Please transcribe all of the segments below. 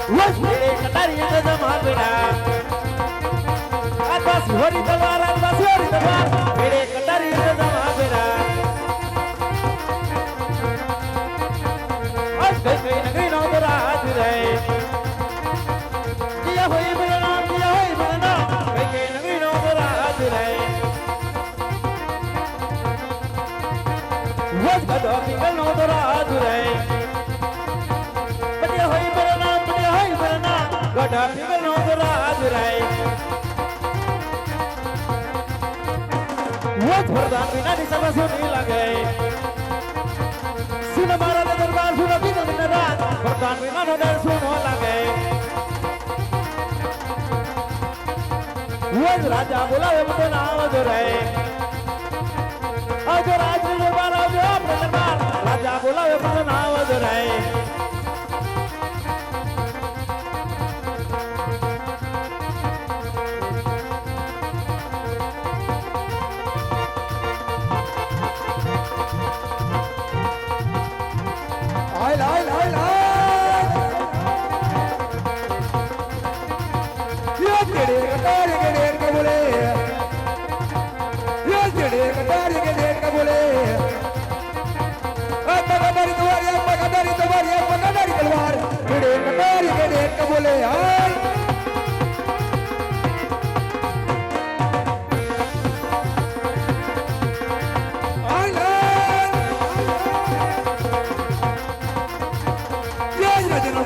વસ મેરે કટારી જમા બેડા આદવાસી હોરી તલવાર મેરે કટારી જમા બેડા આજ કઈ કઈ નગરી નો રાજ રે દિયા હોય બના કઈ કઈ નગરી નો રાજ રે વસ ગડો પિંગલ નો રાજ રે બનિયા હોય બના ગડા પિંગલ નો રાજ રે વસ વરદાન વિનાની સભા સુની લાગે સુન મારા દરબાર સુન પિંગલ ને રાજ વરદાન વિનાનો ડર સુનો લાગે વસ રાજા બોલાવે બધો નામ રે આજો રાજ દરબાર આવજો આપણે દરબાર રાજા બોલાવે બધો નામ રે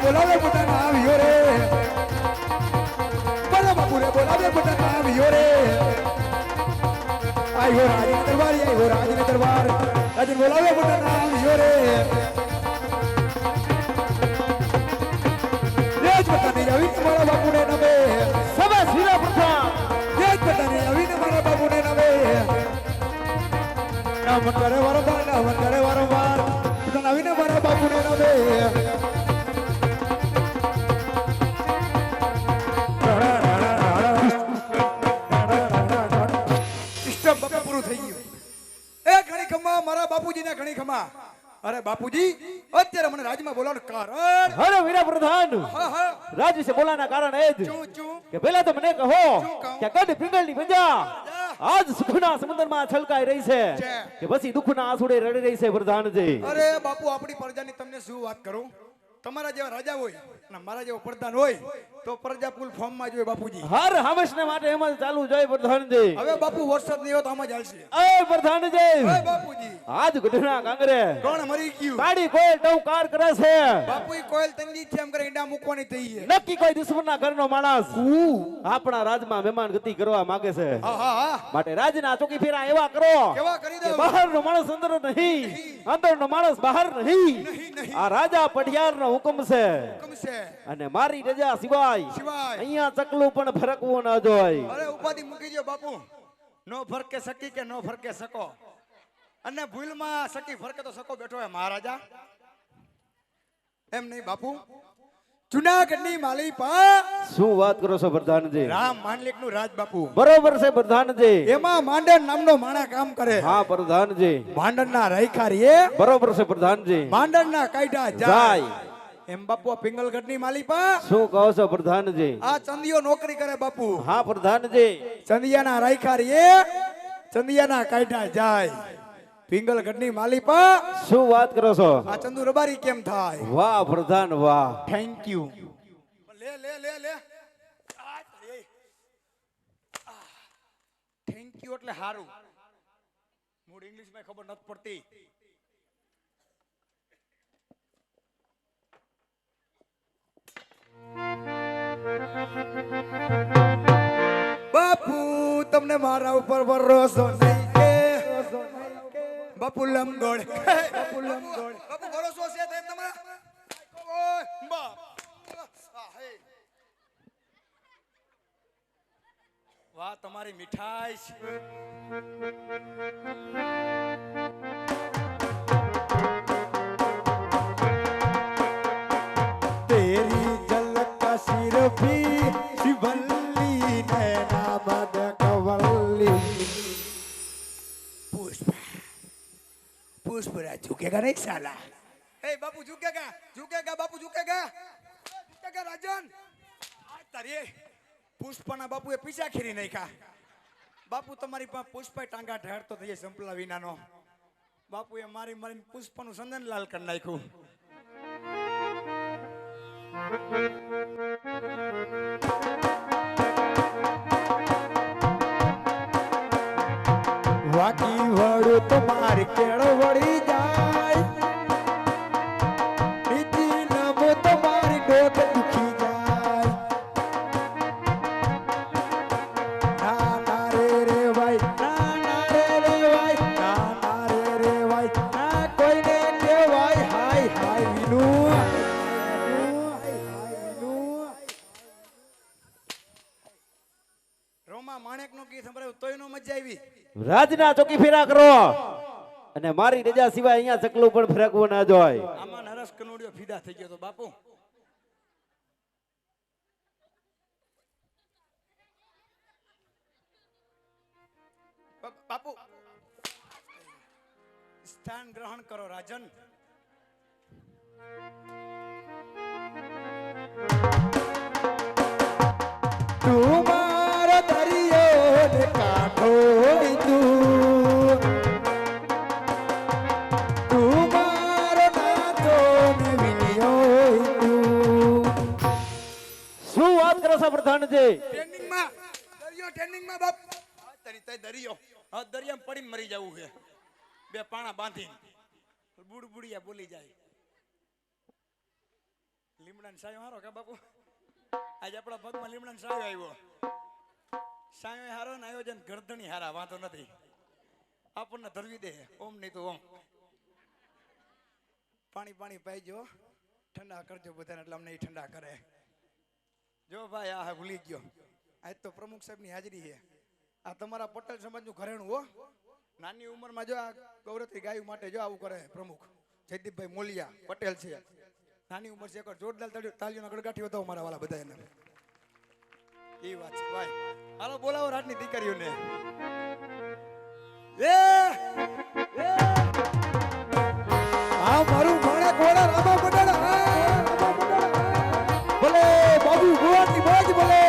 બોલાવે પોતાના આવ્યો રે બરા બાપુ રે બોલાવે પોતાના આવ્યો રે આયો રાજ દરબારી આયો રાજ દરબાર રાજ બોલાવે પોતાના આવ્યો રે રેજ પોતાની આવી મારા બાપુ ને નવે સભા શિરા પ્રથા રેજ પોતાની આવી મારા બાપુ ને નવે નામ કરે વારંવાર પોતાના આવીને મારા બાપુ ને નવે મારા બાપુજીને ઘણી ખમા અરે બાપુજી અત્યારે મને રાજમાં બોલાવવાનું કારણ અરે વીરા પ્રધાન હા હા રાજ વિશે બોલાના કારણ એ જ કે પહેલા તો મને કહો કે ગઢ પિંગલની પ્રજા આજ સુખના સમુદ્રમાં છલકાઈ રહી છે કે પછી દુઃખના આંસુડે રડી રહી છે પ્રધાનજી અરે બાપુ આપણી પ્રજાની તમને શું વાત કરું તમારા જેવા રાજા હોય અને મારા જેવો પ્રધાન હોય તો પ્રજા ફૂલ ફોર્મ માં જોઈએ બાપુજી હર હંમેશને માટે એમ જ ચાલુ જોઈએ પ્રધાનજી હવે બાપુ વરસાદ નહીં હોય તો આમ જ હાલશે એ પ્રધાનજી એ બાપુજી આજ ગઢના કાંગરે કોણ મરી ગયું તાડી કોઈલ ટવકાર કરે છે બાપુ ઈ કોઈલ તંગી છે એમ કરે ઈંડા મૂકવાની થઈ છે નક્કી કોઈ દુશ્મનના ઘરનો માણસ આપણા રાજમાં મહેમાન ગતિ કરવા માંગે છે હા હા હા માટે રાજના ચોકી ફેરા એવા કરો કેવા કરી દો બહારનો માણસ અંદર નહીં અંદરનો માણસ બહાર નહીં આ રાજા પઢિયારનો હુકમ છે અને મારી રજા સિવાય અહીંયા ચકલું પણ ફરકવું ન જોઈએ અરે ઉપાધિ મૂકી દો બાપુ નો ફરકે સકી કે નો ફરકે સકો અને ભૂલમાં સકી ફરકે તો સકો બેઠો હે મહારાજા એમ નહીં બાપુ જુનાગઢની માલિપા શું વાત કરો છો પ્રધાનજી રામ માંડલિક નું રાજ બાપુ બરોબર છે પ્રધાનજી એમાં માંડન નામનો માણા કામ કરે હા પ્રધાનજી માંડન ના રાયખારીએ બરોબર છે પ્રધાનજી માંડન ના કાયડા જાય એમ બાપુ પિંગલગઢ ની માલિપા શું કહો છો પ્રધાનજી આ ચંદિયો નોકરી કરે બાપુ હા પ્રધાનજી ચંદિયાના રાયખારીએ ચંદિયાના કાયડા જાય પિંગલગઢ ની માલિપા શું વાત કરો છો આ ચંદુ રબારી કેમ થાય વાહ પ્રધાન વાહ થેન્ક યુ લે લે લે લે થેન્ક યુ એટલે હારું મૂળ ઇંગ્લિશ માં ખબર નથી પડતી બાપુ તમને મારા ઉપર ભરોસો નહીં કે બાપુ લમગોળ બાપુ ભરોસો છે તેમ તમારા વાહ તમારી મીઠાઈ છે તેરી ઝલક સિરફી શિવલ્લી નૈના મદ કવલ્લી पुष्पराज झुकेगा नहीं साला ए बापू झुकेगा झुकेगा बापू झुकेगा झुकेगा કે રાજન આ તારે પુષ્પાના બાપુએ પીછા ખીરી નાખ્યા. બાપુ તમારી પાસે પુષ્પા ટાંગા ઢાળતો થઈ જાય સંપલા વિનાનો. બાપુએ મારી મારીને પુષ્પાનું સંદનલાલ કરી નાખ્યું. વાકી વડું તમારી કેળ વળી જાય, નીચી નમો તમારી ડોક દુખી જાય. ના ના રે ભાઈ, ના ના રે ભાઈ, ના ના રે ભાઈ, ના કોઈને કહેવાય હાય હાય વિનું. રોમા માણેક નું ગીત સંભળાયું તોય નો મજા આવી. રાજના ચોકી ફેરા કરો અને મારી રજા સિવાય અહીંયા ચકલું પણ ફરકવું ના જોય. આમાં નરસ કનોડિયો ફીદા થઈ ગયો તો બાપુ. બાપુ સ્થાન ગ્રહણ કરો રાજન. તું મારો દરિયો ને કાંઠો તું, તું મારો નાતો ને વિનિયો તું. શું વાત કરો છો પ્રધાનજી? ટ્રેનિંગમાં દરિયો ટ્રેનિંગમાં બાપ આ તરી તઈ દરિયો આ દરિયામાં પડીને મરી જવું છે. બે પાણા બાંધીને બુડબુડિયા બોલી જાય. લીમડાનો સાયો હારો કે બાપુ? આજ આપણા પગમાં લીમડાનો સાયો આવ્યો. સાયો હારો ને આયોજન ગરદણી હારા, વાંધો નથી. આપણને ધરવી દે ઓમ નહીં તો ઓમ. પાણી પાણી પાઈજો, ઠંડા કરજો બધાને, એટલે અમને ઠંડા કરે. જો ભાઈ આ ભૂલી ગયો, આજ તો પ્રમુખ સાહેબની હાજરી છે. આ તમારા પટેલ સમાજનું ઘરેણું હો. નાની ઉંમરમાં જો આ ગૌરવથી ગાયું માટે જો આવું કરે પ્રમુખ જયદીપભાઈ મોલિયા પટેલ છે. નાની ઉંમર છે, એક જોરદાર તાલીઓના ગડગાઠી બતાવો મારા વાલા બધા એને. એ વાત છે ભાઈ. હાલો બોલાવો રાજની દીકરીઓને. આ મારું માણે કોડા રામા બડાડા ભલે બાબુ ગોવાથી બોજ ભલે.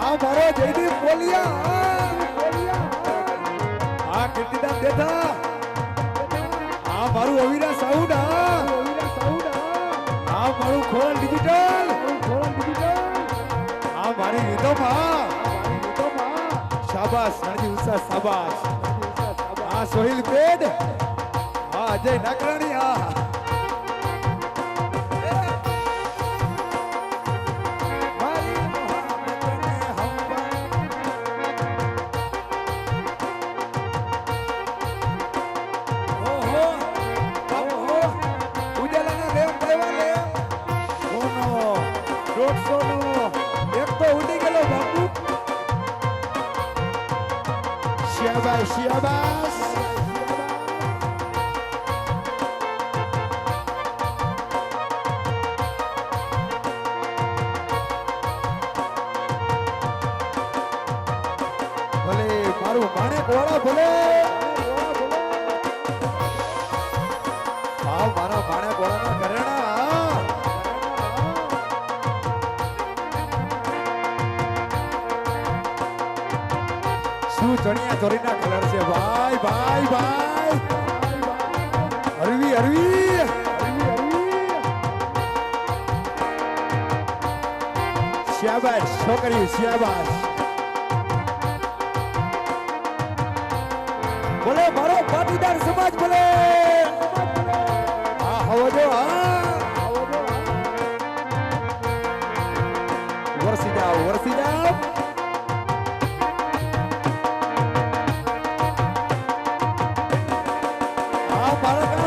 આ મારો જયદીપ મોલિયા, આ કીર્તિદાન દેતા, આ મારું અવિનાશ સાઉડા, આ મારું ખોરલ ડિજિટલ, આ મારી વિધોમાં. શાબાશ નાની ઉષા, શાબાશ. આ સોહિલ પેડ, આ અજય નાકરાણી, આ શાબાશ. ભલે મારું માણેક વાળા ભલે, આ મારા માણેક વાળાના ઘરેણા. શું ચણિયા ચોરીના કલર છે ભાઈ ભાઈ ભાઈ. હરવી હરવી શાબાશ છોકરી, શાબાશ. બોલે મારો પાટીદાર સમાજ બોલે. આ હવો જો, વરસી જાઓ, વરસી જાઓ.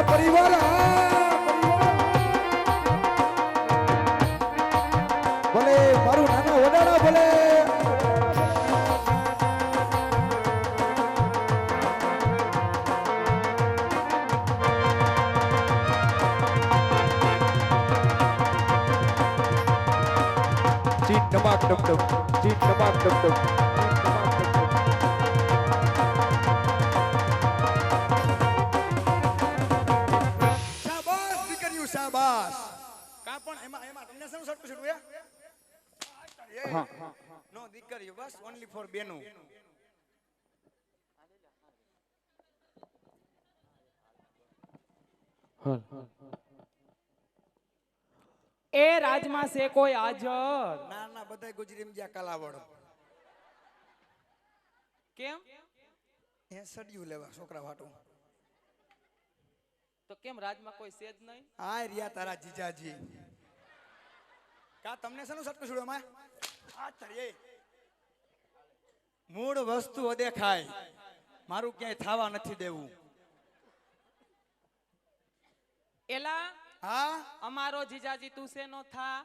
પરિવાર ભલે મારું નાના વડાડા ભલે. ચીટ ટપાક ડમ ડમ, ચીટ ટપાક ડમ ડમ. કા પણ એમાં તમને શું સટકું છૂટું એ નો દીકરીઓ બસ ઓન્લી ફોર બેનું એ રાજમાં છે કોઈ હાજર? ના બધાય ગુજરીમ જ્યાં કલાવડ કેમ? એ સડિયું લેવા છોકરા વાટું તો કેમ રાજમાં કોઈ છે જ નહીં? આ રિયા તારા જીજાજી કા તમને શાનું સટકું છોડો માં આ તરીએ મૂળ વસ્તુ દેખાય મારું ક્યાંય થાવા નથી દેવું એલા હા અમારો જીજાજી તું છે નો થા?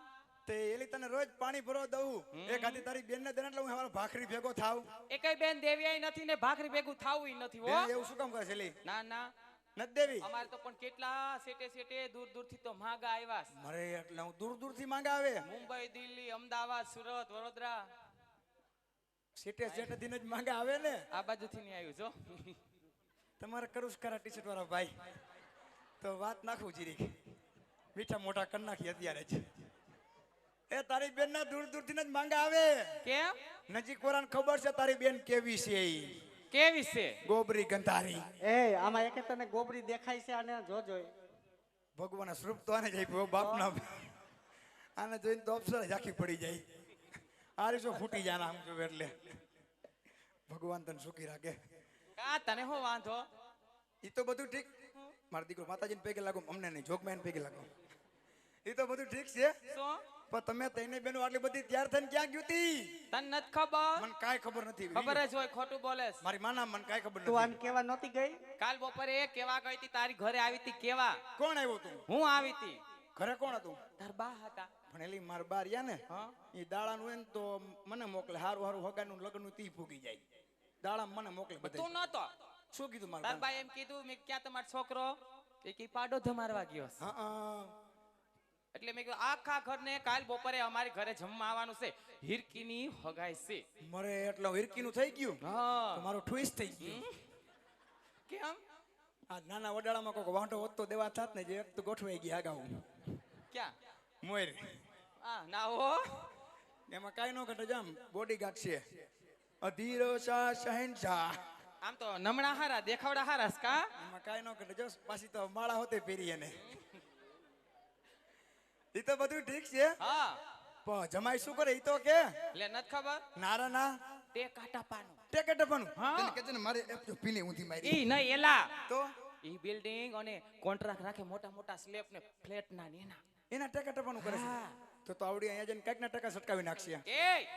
તે એલી તને રોજ પાણી ભરવા દઉં એક હાથી તારી બેન ને દેને એટલે હું હવારે ભાખરી ભેગો થાવ એકેય બેન દેવ્યાય નથી ને ભાખરી ભેગું થાવું નથી હો. બેન એવું શું કામ કરે છે એલી ના ના નથી દેવી અમારે તો પણ કેટલા સેટે દૂર દૂર થી તો માગા આવ્યા છે. મરે એટલે હું દૂર દૂર થી માંગા આવે મુંબઈ, દિલ્હી, અમદાવાદ, સુરત, વડોદરા સેટે સેટે દિન જ માંગા આવે ને આ બાજુ થી નહીં આવ્યું છો. તમારે કરું કરા ટી શર્ટ વાળા ભાઈ તો વાત નાખું જીરીક મીઠા મોટા કરી નાખી અત્યારે જ એ તારી બેન ના દૂર દૂર થી જ માંગા આવે કેમ? નજીક વાળાને ખબર છે તારી બેન કેવી છે ઈ કેવી છે? ગોબરી ગંધારી એ આમાં એકે તને ગોબરી દેખાય છે અને જોજો ભગવાન સ્વરૂપ તો આને જ આપ્યો બાપ ના આને જોઈને તો અપ્સરા ઝાંખી પડી જાય આ રીસો ફૂટી જાય આમ જો એટલે ભગવાન તને સુખી રાખે કા તને હો વાંધો? ઈ તો બધું ઠીક મારો દીકરો માતાજીને પૈકી લાગો અમને નહીં જોગમાં પૈકી લાગો ઈ તો બધું ઠીક છે શું? પણ તમે તઈને બેનો આટલી બધી તૈયાર થઈને ક્યાં ગયું તી તને નથી ખબર? મને કાંઈ ખબર નથી ખબર જ હોય ખોટું બોલેસ. મારી માના મને કાંઈ ખબર તું નથી આને કેવા નહોતી ગઈ? કાલ બપોરે કેવા ગઈ હતી તારી ઘરે આવી હતી કેવા? કોણ આવ્યું તું હું આવી હતી. ઘરે કોણ હતું તાર બા હતા. ભણેલી માર બાર યા ને હા ઈ દાડાનું હોય ને તો મને મોકલે હારું હારું હગાનું લગ્નનું તી ફૂગી જાય દાડા મને મોકલે બધે તું નતો. શું કીધું તાર મારા બા એમ કીધું મેં ક્યાં તમારો છોકરો એ કી પાડો ધમારવા ગયો છે. હા એટલે મેં કીધું આખા ઘરને કાલ બપોરે અમારી ઘરે જમવા આવવાનું છે. હિરકીની હગાઈ છે. મરે એટલે હિરકીનું થઈ ગયું હા તો મારું ટ્વિસ્ટ થઈ ગયું કેમ? આ નાના વડાળામાં કોઈક વાંટો હોતો દેવા થાત ને જે એક તો ગોઠવાઈ ગઈ આગાઉ ક્યાં? મોર આ ના હો એમાં કાંઈ ન ઘટે જામ બોડીગાર્ડ છે અધીરો શાહ શહેનશાહ આમ તો નમણા હારા દેખાવડા હારા છે કા? એમાં કાંઈ ન ઘટે જો પાછી તો માળા હોતે પહેરી એને ઈ તો બધું ઠીક છે હા પણ જમાઈ શું કરે ઈ તો કે એટલે નથી ખબર? નારા ના તે કાટા પાનું ટેકે ટપનું હા. તેને કહેજે ને મારે એપ જો પીલી ઊંધી મારી ઈ નહીં એલા તો ઈ બિલ્ડિંગ અને કોન્ટ્રાક્ટ રાખે મોટા મોટા સ્લેબ ને ફ્લેટ ના ને એના. એના ટેકે ટપનું કરે છે તો આવડી અહીંયા જઈને કાંઈક ના ટકા સટકાવી નાખશે એ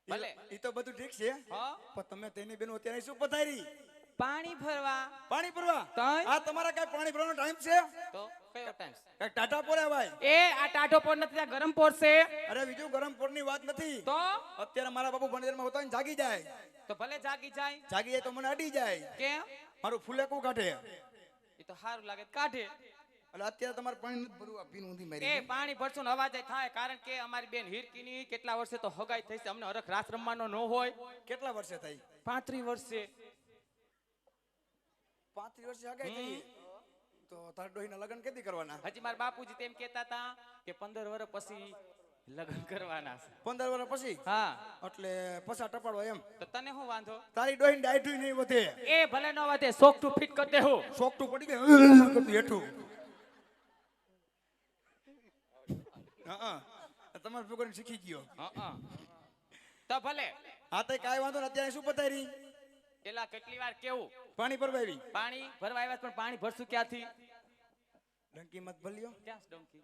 ભલે ઈ તો બધું ઠીક છે હા પણ તમે તેની બેનો અત્યારે શું પધારી પાણી ભરવા પાણી ભરવા તઈ? આ તમારા કઈ પાણી ભરવાનો ટાઈમ છે તો કયો ટાઈમ? કઈ ટાટા પોરે ભાઈ એ આ ટાઢો પોર નથી આ ગરમ પોર છે. અરે બીજું ગરમ પોરની વાત નથી તો અત્યારે મારા બાપુ ભણેરમાં હોતા ને જાગી જાય તો ભલે જાગી જાય. જાગી જાય તો મને અડી જાય કેમ? મારું ફૂલેકું કાઢે એ તો સારું લાગે તો કાઢે. એટલે અત્યારે તમારે પાણી નથી ભરવા પીનું ઊંધી એ મારી પાણી ભરશું ને અવાજ થાય કારણ કે અમારી બેન હિરકીની કેટલા વર્ષે તો હગાઈ થઈ છે. અમને હરખ રાસ રમવાનો ન હોય. કેટલા વર્ષે થઈ 35 વર્ષે 35 વર્ષે આગળ થઈ તો તાર ડોહીના લગ્ન કેદી કરવાના હજી મારા બાપુજી તેમ કહેતા હતા કે 15 વર્ષ પછી લગ્ન કરવાના છે. 15 વર્ષ પછી હા એટલે પછા ટપાડો એમ તો તને શું વાંધો? તારી ડોહીને ડાયઠું નહીં વધે એ ભલે ન વધે શોખ ટુ ફિટ કરી દેહો. સોકટું પડી ગયું કરતું હેઠું હા તમારે ભેગો શીખી ગયો તો ભલે હા તો કાંઈ વાંધો ને અત્યારે શું પતારી પેલા કેટલી વાર કેવું પાણી ભરવાવી પાણી ભરવા આવ્યા પણ પાણી ભરશું ક્યાંથી? ડંકી મત ભલ્યો ક્યાં છે ડંકી?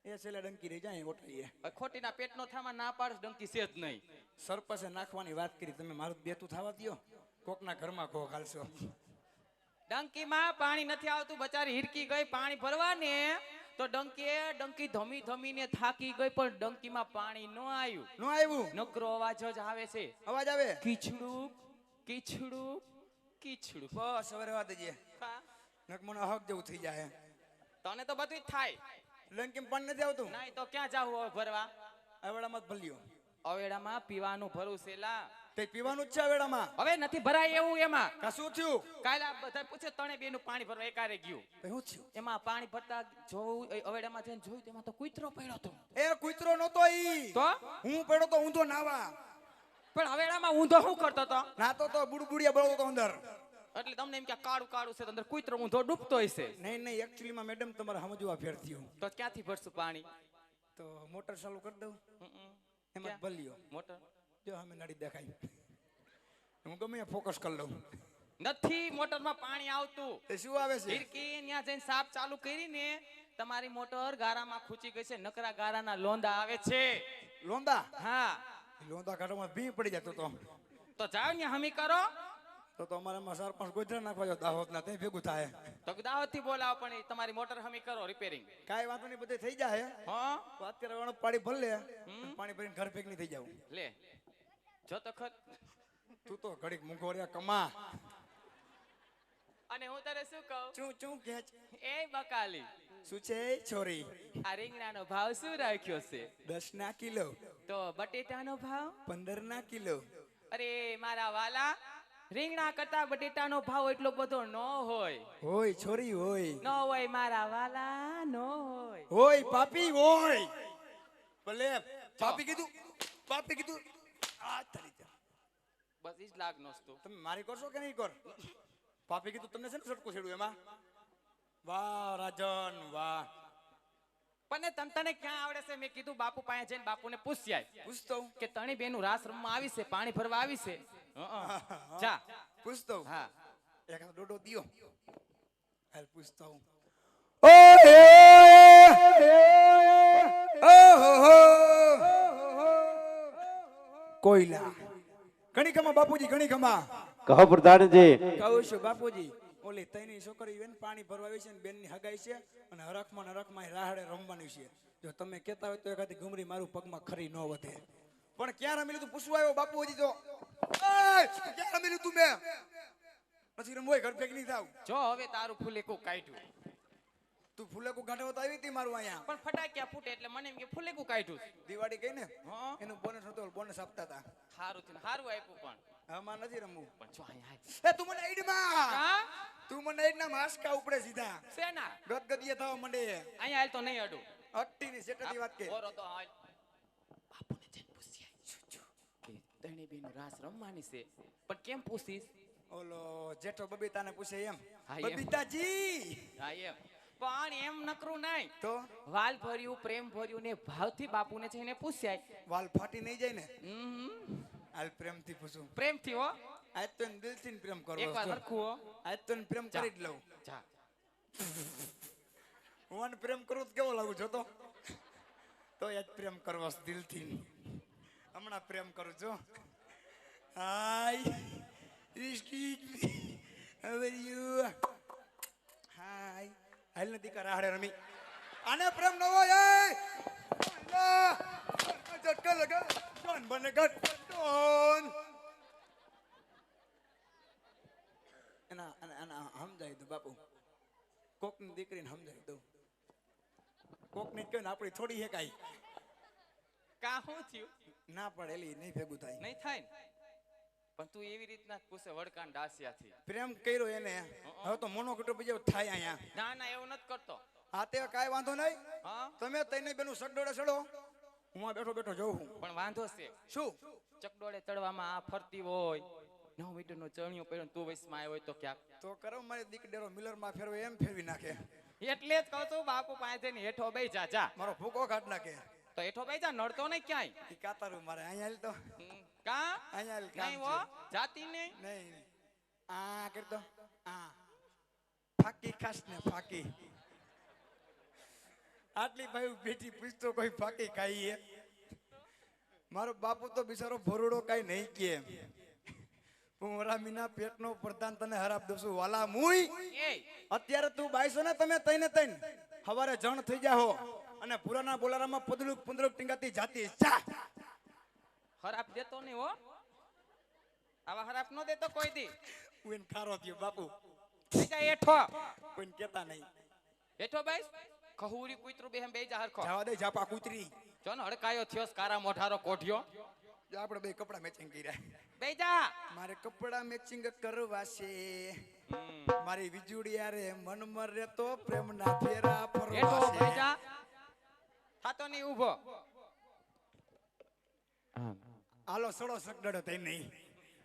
એ છેલ્લે ડંકી રહી જાય ઓટાઈએ હવે ખોટીના પેટનો થામાં ના પાડસ ડંકી છે જ નહીં. સરપસે નાખવાની વાત કરી તમે મારું બેતું થવા દ્યો કોકના ઘરમાં ખો ખાલશો ડંકીમાં પાણી નથી આવતું બચારી હિરકી ગઈ પાણી ભરવા ને તો ડંકી ધમી ધમીને થાકી ગઈ પણ ડંકીમાં પાણી ન આવ્યું. નો આવ્યું નકરો અવાજ જ આવે છે અવાજ આવે કીચડું કીચડું કીચડું. બસ હવે રહેવા દેજે હા, નક મને હક જેવું થઈ જાય તને તો બધું જ થાય. ડંકીમાં પાણી નથી આવતું નહીં તો ક્યાં જાવું હવે ભરવા? અવેડામાં જ ભલ્યો અવેડામાં પીવાનું ભરું છેલા તે પીવાનું જ છે આ વેળામાં. હવે નથી ભરાય એવું એમાં. કા શું થયું? કાલે આ બધા પૂછે તણે બેનું પાણી ભરવા એકારે ગયું. તે શું થયું? એમાં પાણી ભરતા જોયું અવેડામાં જઈને જોયું તેમાં તો કૂતરો પડ્યો હતો. એ કૂતરો નતો ઈ. તો હું પડ્યો તો ઊંધો નાવા. પણ અવેડામાં ઊંધો શું કરતો હતો? નાતો તો બુડબુડિયા બળતો તો અંદર. એટલે તમને એમ કે કાળું કાળું છે તો અંદર કૂતરો ઊંધો ડૂબતો હશે. નહીં એકચ્યુઅલી માં મેડમ તમારે સમજવા ફેર થયું. તો ક્યાંથી ભરશું પાણી? તો મોટર ચાલુ કરી દઉં. એમાં ક્યાં? ભલ્યો મોટર જો અમે નડી દેખાય. હું ગમે ફોકસ કરી લઉં. નથી મોટરમાં પાણી આવતું. એ શું આવે છે? હિરકી ત્યાં જઈને સાફ ચાલુ કરીને તમારી મોટર ગારામાં ખૂંચી ગઈ છે. નકરા ગારાના લોંદા આવે છે. લોંદા? હા લોંદા કાઢવામાં ભી પડી જતો તો જાવ ને હમી કરો. તો અમારામાં 4-5 ગોધરા નાખવા જો દાહોદ ના તે ભેગું થાય. તો દાહોદ થી બોલાવો પણ ઈ તમારી મોટર હમી કરો રિપેરિંગ. કાઈ વાંધો નહીં બધે થઈ જાય. હા તો અત્યારે વાળો પાણી ભર લે. પાણી ભરીને ઘર ભેગ નહીં થઈ જાવ. લે જો તો ખર. તું તો ઘડીક મૂંગો રહ્યા કમા. અને હું તારે શું કહું? ચું ચું કે એ બકાલી શું છે છોરી? આ રીંગણાનો ભાવ શું રાખ્યો છે? 10 ના કિલો. તો બટેટાનો ભાવ? 15 ના કિલો. અરે મારા વાલા, રીંગણા કરતા બટેટાનો ભાવ એટલો બધો ન હોય. હોય છોરી હોય. ન હોય મારા વાલા, ન હોય. હોય પાપી હોય. ભલે પાપી કીધું. પાપી કીધું. આ તારી જા. બસ ઈ જ લાગ નોસ્તો. તમે મારી કરશો કે નહીં કર? પાપી કીધું તમને છે ને સટકું છેડું એમાં. વાહ રાજન વાહ. પણ તને ક્યાં આવડે છે? મેં કીધું બાપુ પાસે જઈને બાપુને પૂછ્યા પૂછતો કે તણી બેનું રાસ રમવા આવી છે, પાણી ભરવા આવી છે. જા પૂછતો. હા એક ડોડો દિયો. હાલ પૂછતો હું. કોઈલા ઘણી ખમા બાપુજી ઘણી ખમા. કહો પ્રધાનજી. કહું છું બાપુજી, ઓલી તઈની છોકરી બેન પાણી ભરવા આવી છે ને બેન ની હગાઈ છે અને હરખમાં રાહડે રમવાની છે. જો તમે કહેતા હોય તો એકાદી ઘુમરી મારું પગમાં ખરી ન વધે. પણ ક્યાં રમી લીધું પૂછવા આવ્યો બાપુ હજી તો. ક્યાં રમી લીધું મેં? પછી રમવું ઘર ભેગ નહીં થાવ. જો હવે તારું ફૂલેકું કાઢ્યું. તું ફૂલેકું ગાંઠો તો આવી હતી મારું અહીંયા. પણ ફટાક્યા ફૂટે એટલે મને એમ કે ફૂલેકું કાઢ્યું. દિવાળી ગઈ ને હા એનું બોનસ હતો, બોનસ આપતા હતા. સારું થયું, સારું આપ્યું. પણ આમાં નથી રમવું. પણ જો અહીંયા એ તું મને આઈડમાં. હા તું મને આઈડના માસ્કા ઉપડે સીધા. સેના ગદગદીએ થવા મંડે. અહીંયા હાલ તો નહીં અડું. અટ્ટીની સેટાની વાત કે. ઓરો તો હાલ બાપુને જઈને પૂછ્યા કે તને બેનું રાસ રમવાની છે, પણ કેમ પૂછીશ? ઓલો જેઠો બબીતાને પૂછે એમ. હા, એમ. બબીતાજી. હા એમ. પણ એમ નકરું નહીં. તો વાલ ભર્યું, પ્રેમ ભર્યું ને ભાવથી બાપુને જઈને પૂછ્યા. વાલ ફાટી નહીં જાય ને? હાલ પ્રેમથી પૂછું. પ્રેમથી હો. આજ તો એને દિલથી પ્રેમ કરવો. એકવાર સરખું હો. આજ તો એને પ્રેમ કરી જ લઉં. જા હું આને પ્રેમ કરું તો કેવો લાગુ છો તો આજ પ્રેમ કરવો છે દિલથી. હમણાં પ્રેમ કરું છું. હાય હાય હાલ નથી કર રાહડે રમી. આને પ્રેમ ન હોય. ઝટકા લગા ડોન બને ગટ ડોન. એના સમજાવી દઉં બાપુ. કોકની દીકરીને સમજાવી દઉં. કોકને કહે ને આપણી થોડી હે કાઈ કા શું થયું? ના પડે એલી નહીં ભેગું થાય. નહીં થાય ને. પણ તું એવી રીતના જ પૂછે વડકાન ડાસિયાથી. પ્રેમ કર્યો એને હવે તો મોનોકટો બીજો થાય અહીંયા. ના ના એવું નથી કરતો. હા તે કાંઈ વાંધો નહીં. હા તમે તઈને બેનું સડોડે સડો, હું આ બેઠો બેઠો જોઉં. પણ વાંધો છે શું ચકડોળે ચડવામાં આ ફરતી હોય, 9 મીટરનો ચણિયો પહેર્યો તું વયસમાં આવ્યો હોય તો ક્યાંક તો કરો મારી દીકડેરો મિલરમાં ફેરવે એમ ફેરવી નાખે. એટલે જ કહું છું બાપુ પાસે ને હેઠો બેહી જા. જા મારો ભૂકો કાઢ નાખે. તો હેઠો બેહી જા, નડતો નહીં ક્યાંય. ઈ કાતારું મારે અહીંયા હાલ તો કા અહીંયા હાલ નહીં કામ હો છે. જાતી નહીં. નહીં આ કરતો આ ફાકી ખાસ ને ફાકી. આટલી ભાઈ બેટી પૂછતો કોઈ ફાકી ખાઈએ. મારો બાપુ તો બિચારો ભરોડો કઈ નહીં કે. પુંરામીના પેટનો પ્રધાન તને હરાપ દઉં છું વાલા મુઈ. એ અત્યારે તું બાઈસો ને તમે તઈને તઈને હવારે જણ થઈ જાહો અને પુરાના બોલારામાં પદલુક પુંદરુક ટીંગાતી જાતી ચા. ખરાબ દેતો નહીં હો. આવા ખરાબ નો દેતો કોઈ દી. હું એને ખારો થયો બાપુ. થઈ જા હેઠો. કોઈને કહેતા નહીં. હેઠો બેસ. ખહુરી કૂતરું બેહમ બેહી જા હરખો. જવા દે જાપા કૂતરી. જો ને હડકાયો થયો કારા મોઢારો કોઠિયો. જો આપણે બે કપડા મેચિંગ કર્યા. બેજા મારે કપડા મેચિંગ કરવા છે. મારી વીજળીયા રે મન મરે તો પ્રેમના ફેરા એઠો ફરવા છે. બેજા થાતો નહીં ઊભો. હાલો સડો સગડડો થઈ નહીં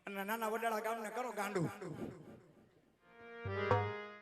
અને નાના વડાળા ગામને કરો ગાંડું.